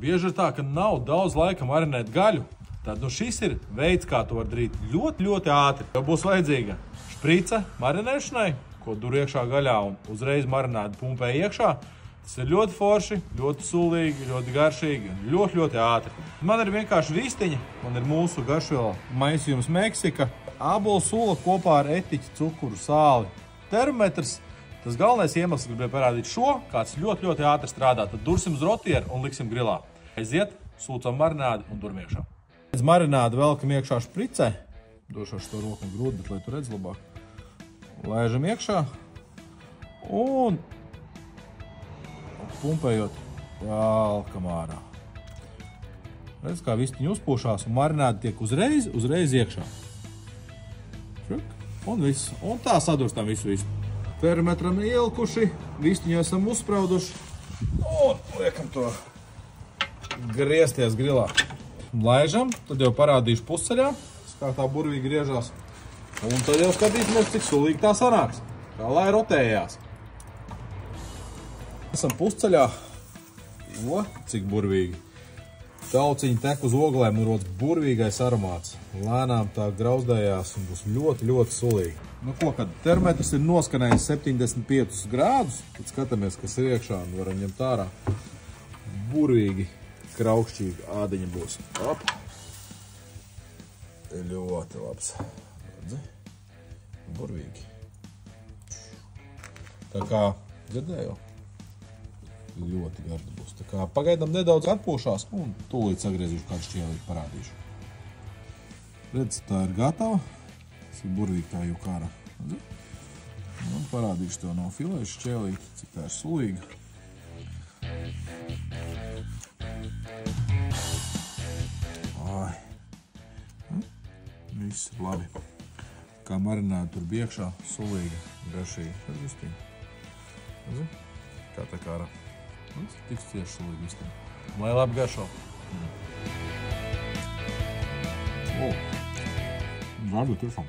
bieži ir tā, ka nav daudz laika marinēt gaļu. Tad šis ir veids, kā to var darīt ļoti, ļoti ātri. Jo būs vajadzīga šprice marinēšanai, ko dur iekšā gaļā un uzreiz marinēti pumpē iekšā. Tas ir ļoti forši, ļoti sulīgi, ļoti garšīgi un ļoti, ļoti ātri. Man ir vienkārši vistiņa, man ir mūsu garšviela maisījums Meksika, ābolu sula kopā ar etiķi, cukuru, sāli, termometrs. Tas galvenais iemesls, gribēju parādīt šo, kāds ļoti, ļoti ātri strādā. Tad dursim uz rotieru un liksim grilā. Aiziet, sūcam marinādi un duram iekšā. Pēc marinādi velkam iekšā špricē. Došu to roku un grūti, bet lai tu redz labāk. Laižam iekšā un pumpējot, valkam ārā. Redz, kā vistiņi uzpūšās un marinādi tiek uzreiz iekšā. Un viss. Un tā sadurstam visu. Termometram ielikuši, vistiņu esam uzsprauduši. Un liekam to griezties grilā. Laižam, tad jau parādīšu pusceļā, kā tā burvīgi griežās. Un tad jau skatīsimies, cik sulīgi tā sanāks. Kā lai rotējās. Esam pusceļā. O, cik burvīgi. Tauciņi tek uz oglēm un rodas burvīgais aromāts. Lēnām tā grauzdējās un būs ļoti, ļoti sulīgi. Nu ko, kad termometrs ir noskanējis 75 grādus, tad skatāmies, kas ir iekšā un varam ņemt ārā. Burvīgi, kraukšķīgi ādiņa būs. Op. Ļoti labs. Redzi? Burvīgi. Tā kā dzirdēju. Ļoti garda būs. Tā kā pagaidām nedaudz atpūšās un tūlīt sagriezīšu kādu šķielīti parādīšu. Redz, tā ir gatava. Tas ir burvīgi tā jau kārā. Un parādīšu tev no filēšu šķielīti, cik tā ir sulīga. Ai. Viss ir labi. Kā marinādi tur bija iekšā, sulīga, garšīga. Redz vistiņa. Kā tā kārā. Tik cieši sulīgi vistiņa. Lai labi garšo. Gardu tiešām.